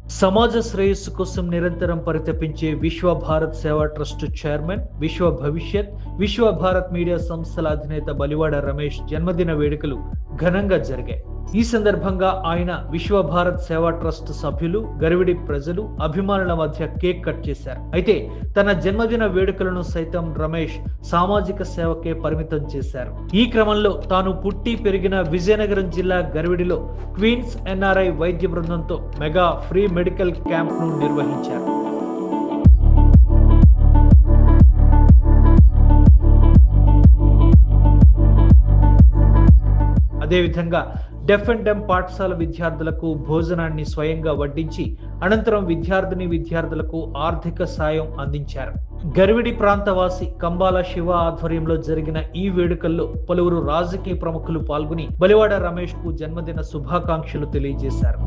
సమాజ శ్రేయస్సు కోసం నిరంతరం పరితపించే విశ్వ భారత్ సేవా ట్రస్ట్ చైర్మన్, విశ్వ భవిష్యత్, విశ్వ భారత్ మీడియా సంస్థల అధినేత బలివాడ రమేష్ జన్మదిన వేడుకలు ఘనంగా జరిగాయి. ఈ సందర్భంగా ఆయన విశ్వ భారత్ సేవా ట్రస్ట్ సభ్యులు, గరివిడి ప్రజలు, అభిమానుల మధ్య కేక్ కట్ చేశారు. అయితే తన జన్మదిన వేడుకలను సైతం రమేష్ సామాజిక సేవకే పరిమితం చేశారు. ఈ క్రమంలో తాను పుట్టి పెరిగిన విజయనగరం జిల్లా గరివిడిలో క్వీన్స్ ఎన్ఆర్ఐ వైద్య బృందంతో మెగా ఫ్రీ మెడికల్ క్యాంప్ ను నిర్వహించారు. అదేవిధంగా డెఫ్ అండ్ డెమ్ పాఠశాల విద్యార్థులకు భోజనాన్ని స్వయంగా వడ్డించి అనంతరం విద్యార్థులకు ఆర్థిక సాయం అందించారు. గరివిడి ప్రాంతవాసి కంబాల శివ ఆధ్వర్యంలో జరిగిన ఈ వేడుకల్లో పలువురు రాజకీయ ప్రముఖులు పాల్గొని బలివాడ రమేష్ కు జన్మదిన శుభాకాంక్షలు తెలియజేశారు.